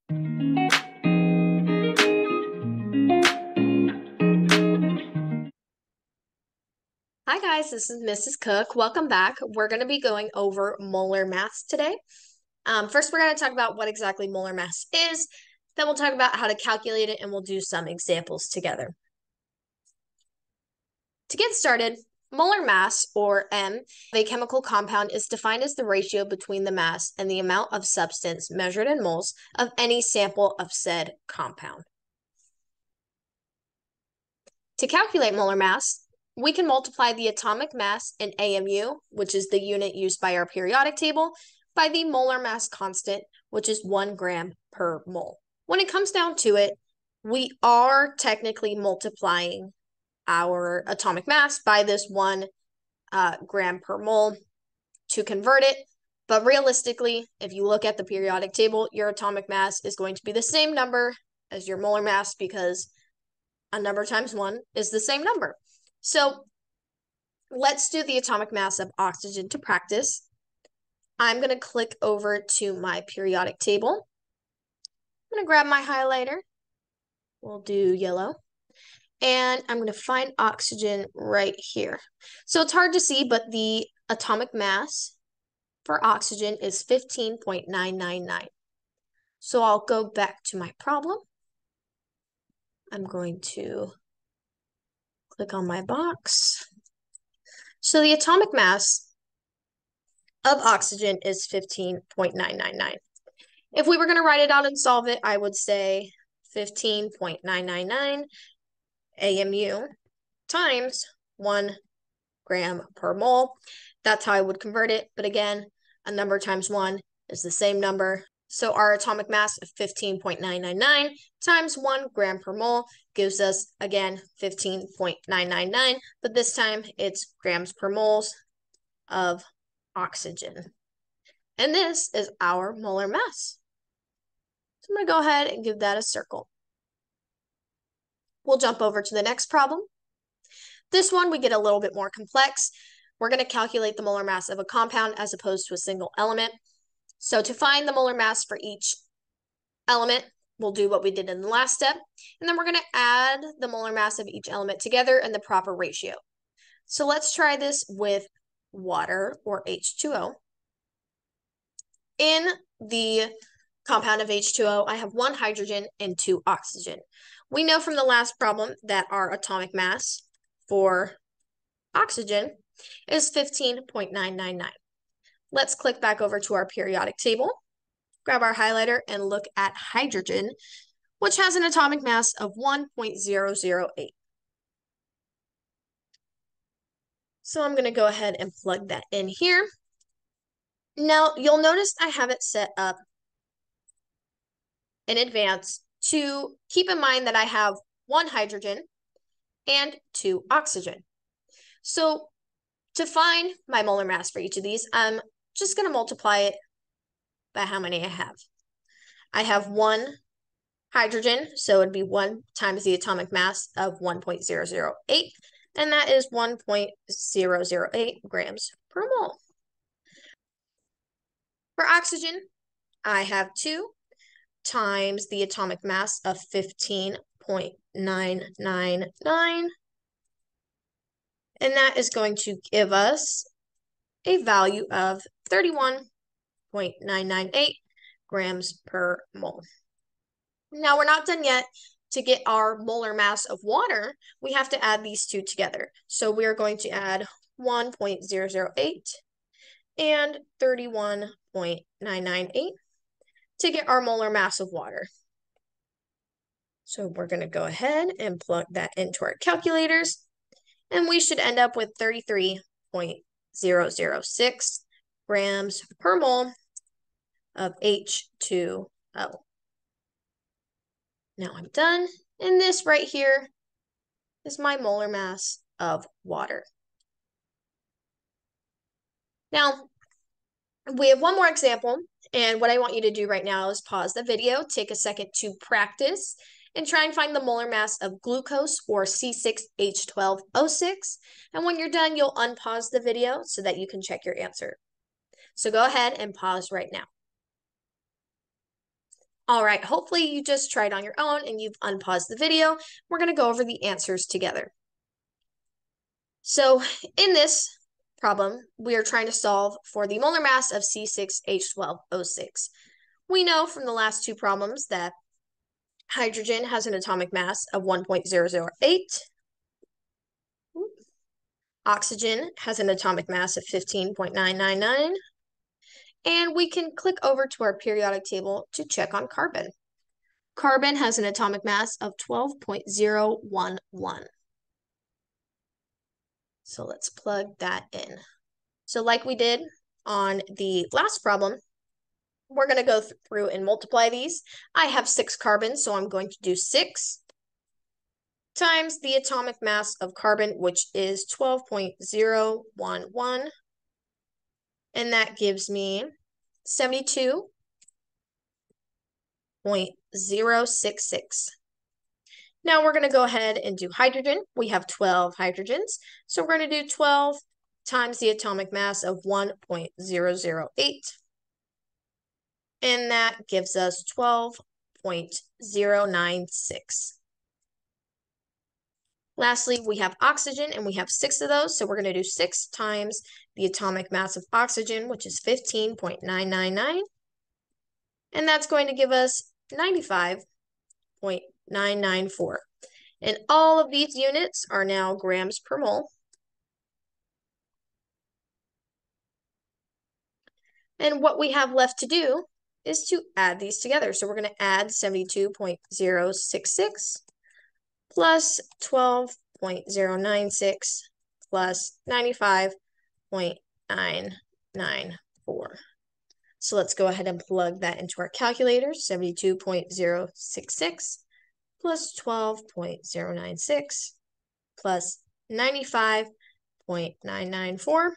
Hi guys, this is Mrs. Cook. Welcome back. We're going to be going over molar mass today. First, we're going to talk about what exactly molar mass is. Then we'll talk about how to calculate it, and we'll do some examples together. To get started, molar mass, or M, of a chemical compound is defined as the ratio between the mass and the amount of substance measured in moles of any sample of said compound. To calculate molar mass, we can multiply the atomic mass in AMU, which is the unit used by our periodic table, by the molar mass constant, which is 1 gram per mole. When it comes down to it, we are technically multiplying our atomic mass by this 1 gram per mole to convert it. But realistically, if you look at the periodic table, your atomic mass is going to be the same number as your molar mass because a number times 1 is the same number. So let's do the atomic mass of oxygen to practice. I'm going to click over to my periodic table. I'm going to grab my highlighter. We'll do yellow. And I'm going to find oxygen right here. So it's hard to see, but the atomic mass for oxygen is 15.999. So I'll go back to my problem. I'm going to click on my box. So the atomic mass of oxygen is 15.999. If we were going to write it out and solve it, I would say 15.999 AMU times 1 gram per mole. That's how I would convert it. But again, a number times 1 is the same number. So our atomic mass of 15.999 times 1 gram per mole gives us, again, 15.999. But this time it's grams per moles of oxygen. And this is our molar mass. So I'm going to go ahead and give that a circle. We'll jump over to the next problem. This one, we get a little bit more complex. We're going to calculate the molar mass of a compound as opposed to a single element. So to find the molar mass for each element, we'll do what we did in the last step. And then we're going to add the molar mass of each element together in the proper ratio. So let's try this with water, or H2O. In the compound of H2O, I have 1 hydrogen and 2 oxygen. We know from the last problem that our atomic mass for oxygen is 15.999. Let's click back over to our periodic table, grab our highlighter, and look at hydrogen, which has an atomic mass of 1.008. So I'm going to go ahead and plug that in here. Now, you'll notice I have it set up in advance to keep in mind that I have 1 hydrogen and 2 oxygen. So to find my molar mass for each of these, I'm just going to multiply it by how many I have. I have 1 hydrogen, so it'd be 1 times the atomic mass of 1.008, and that is 1.008 grams per mole. For oxygen, I have 2 times the atomic mass of 15.999, and that is going to give us a value of 31.998 grams per mole. Now, we're not done yet. To get our molar mass of water, we have to add these two together. So we are going to add 1.008 and 31.998 to get our molar mass of water. So we're going to go ahead and plug that into our calculators, and we should end up with 33.006 grams per mole of H2O. Now I'm done, and this right here is my molar mass of water. Now, we have one more example, and what I want you to do right now is pause the video, take a second to practice, and try and find the molar mass of glucose, or C6H12O6. And when you're done, you'll unpause the video so that you can check your answer. So go ahead and pause right now. All right, hopefully you just tried on your own and you've unpaused the video. We're going to go over the answers together. So in this problem, we are trying to solve for the molar mass of C6H12O6. We know from the last two problems that hydrogen has an atomic mass of 1.008. Oxygen has an atomic mass of 15.999. And we can click over to our periodic table to check on carbon. Carbon has an atomic mass of 12.011. So let's plug that in. So like we did on the last problem, we're going to go through and multiply these. I have 6 carbons, so I'm going to do 6 times the atomic mass of carbon, which is 12.011. And that gives me 72.066. Now we're going to go ahead and do hydrogen. We have 12 hydrogens. So we're going to do 12 times the atomic mass of 1.008. And that gives us 12.096. Lastly, we have oxygen, and we have 6 of those. So we're going to do 6 times the atomic mass of oxygen, which is 15.999. And that's going to give us 95.994. And all of these units are now grams per mole. And what we have left to do is to add these together. So we're going to add 72.066 plus 12.096 plus 95.994. So let's go ahead and plug that into our calculator. 72.066 plus 12.096 plus 95.994.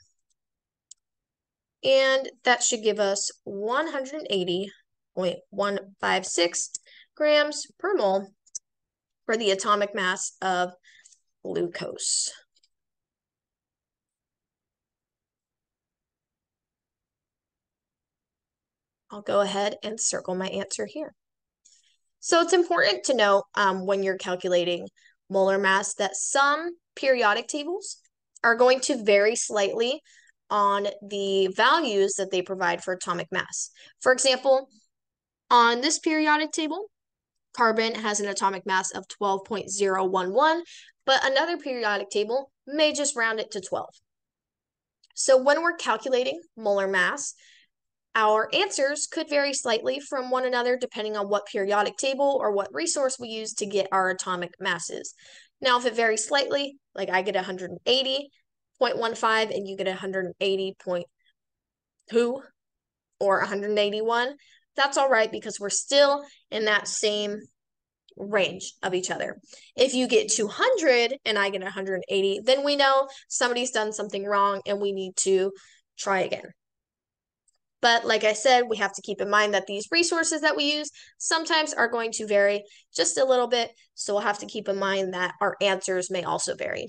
And that should give us 180.156 grams per mole for the atomic mass of glucose. I'll go ahead and circle my answer here. So it's important to note when you're calculating molar mass that some periodic tables are going to vary slightly on the values that they provide for atomic mass. For example, on this periodic table, carbon has an atomic mass of 12.011, but another periodic table may just round it to 12. So when we're calculating molar mass, our answers could vary slightly from one another depending on what periodic table or what resource we use to get our atomic masses. Now, if it varies slightly, like I get 180.15 and you get 180.2 or 181, that's all right because we're still in that same range of each other. If you get 200 and I get 180, then we know somebody's done something wrong and we need to try again. But like I said, we have to keep in mind that these resources that we use sometimes are going to vary just a little bit. So we'll have to keep in mind that our answers may also vary.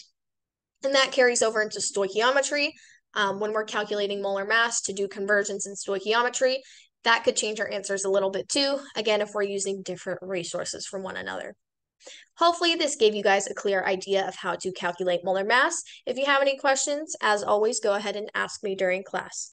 And that carries over into stoichiometry. When we're calculating molar mass to do conversions in stoichiometry, that could change our answers a little bit too, again, if we're using different resources from one another. Hopefully this gave you guys a clear idea of how to calculate molar mass. If you have any questions, as always, go ahead and ask me during class.